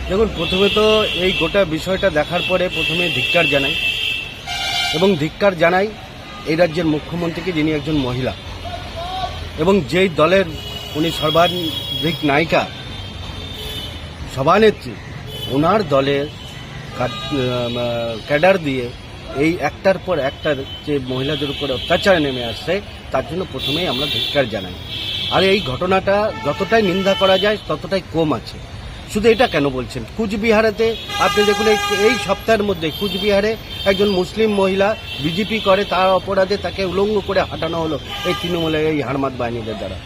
দেখুন, প্রথমে তো এই গোটা বিষয়টা দেখার পরে প্রথমে ধিক্কার জানাই এবং ধিক্কার জানাই এই রাজ্যের মুখ্যমন্ত্রীকে, যিনি একজন মহিলা এবং যেই দলের উনি সর্বাধিক নায়িকা, সভানেত্রী, ওনার দলের ক্যাডার দিয়ে এই একটার পর একটা যে মহিলাদের উপর অত্যাচার নেমে আসছে, তার জন্য প্রথমেই আমরা ধিক্কার জানাই। আর এই ঘটনাটা যতটাই নিন্দা করা যায় ততটাই কম আছে। শুধু এটা কেন বলছেন? কুচবিহারেতে আপনি দেখুন, এই সপ্তাহের মধ্যে কুচবিহারে একজন মুসলিম মহিলা বিজেপি করে, তার অপরাধে তাকে উলঙ্গ করে হাঁটানো হলো এই তৃণমূলের এই হারমাত বাহিনীদের দ্বারা।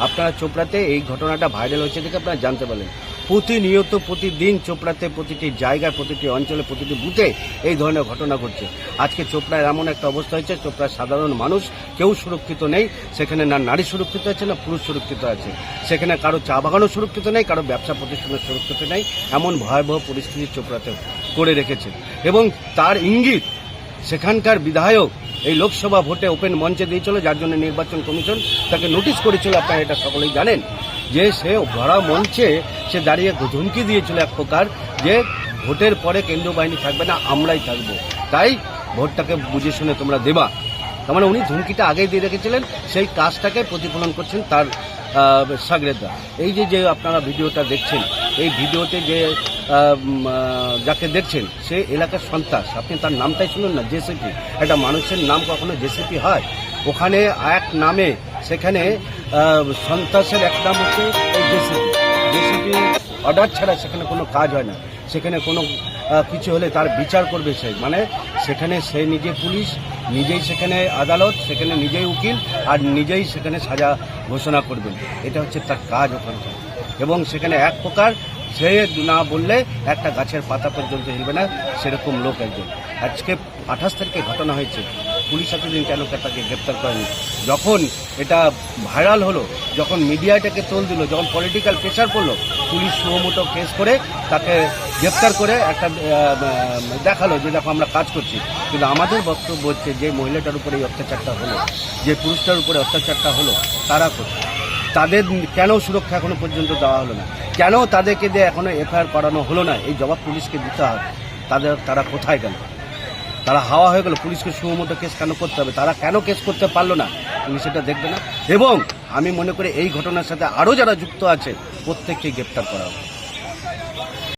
আপনারা চোপড়াতে এই ঘটনাটা ভাইরাল হচ্ছে দেখে আপনারা জানতে পারলেন। প্রতিনিয়ত প্রতিদিন চোপড়াতে প্রতিটি জায়গায়, প্রতিটি অঞ্চলে, প্রতিটি বুথে এই ধরনের ঘটনা ঘটছে। আজকে চোপড়ায় এমন একটা অবস্থা হয়েছে, চোপড়ার সাধারণ মানুষ কেউ সুরক্ষিত নেই। সেখানে না নারী সুরক্ষিত আছে, না পুরুষ সুরক্ষিত আছে। সেখানে কারো চা বাগানও সুরক্ষিত নেই, কারো ব্যবসা প্রতিষ্ঠানও সুরক্ষিত নেই। এমন ভয়াবহ পরিস্থিতি চোপড়াতে করে রেখেছে এবং তার ইঙ্গিত সেখানকার বিধায়ক এই লোকসভা ভোটে ওপেন মঞ্চে দিয়েছিল, যার জন্য নির্বাচন কমিশন তাকে নোটিশ করেছিল। আপনারা এটা সকলেই জানেন যে সে ভরা মঞ্চে সে দাঁড়িয়ে ধমকি দিয়েছিল এক প্রকার, যে ভোটের পরে কেন্দ্রীয় বাহিনী থাকবে না, আমরাই থাকবো, তাই ভোটটাকে বুঝে শুনে তোমরা দেবা। তার মানে উনি ধমকিটা আগেই দিয়ে রেখেছিলেন, সেই কাজটাকে প্রতিফলন করছেন তার সাগরেদা। এই যে আপনারা ভিডিওটা দেখছেন, এই ভিডিওতে যে যাকে দেখছেন সে এলাকার সন্ত্রাস। আপনি তার নামটাই শুনুন না, জেসিপি। একটা মানুষের নাম কখনো জেসিপি হয়? ওখানে এক নামে, সেখানে সন্ত্রাসের এক নাম হচ্ছে এই জেসিপি। জেসিপি অর্ডার ছাড়া সেখানে কোনো কাজ হয় না। সেখানে কোনো কিছু হলে তার বিচার করবে সে, মানে সেখানে সে নিজে পুলিশ, নিজেই সেখানে আদালত, সেখানে নিজেই উকিল, আর নিজেই সেখানে সাজা ঘোষণা করবেন। এটা হচ্ছে তার কাজ ওখানকার। এবং সেখানে এক প্রকার সে না বললে একটা গাছের পাতা পর্যন্ত হিলবে না, সেরকম লোক একজন। আজকে 28 তারিখে ঘটনা হয়েছে, পুলিশ এতদিন কেন তাকে গ্রেপ্তার করেনি? যখন এটা ভাইরাল হলো, যখন মিডিয়া এটাকে তোল দিল, যখন পলিটিক্যাল প্রেশার পড়লো, পুলিশ সুমোটো কেস করে তাকে গ্রেপ্তার করে একটা দেখালো যে দেখো আমরা কাজ করছি। কিন্তু আমাদের বক্তব্য হচ্ছে, যে মহিলাটার উপরে এই অত্যাচারটা হলো, যে পুরুষটার উপরে অত্যাচারটা হলো, তারা করছে, তাদের কেন সুরক্ষা এখনো পর্যন্ত দেওয়া হলো না? কেন তাদেরকে দিয়ে এখনো এফআইআর করানো হলো না? এই জবাব পুলিশকে দিতে হবে। তারা কোথায় গেল? তারা হাওয়া হয়ে গেল। পুলিশকে সুমোটো কেস কেন করতে হবে? তারা কেন কেস করতে পারলো না? পুলিশ এটা দেখবে না। এবং আমি মনে করি এই ঘটনার সাথে আরও যারা যুক্ত আছে প্রত্যেককে গ্রেপ্তার করা হবে।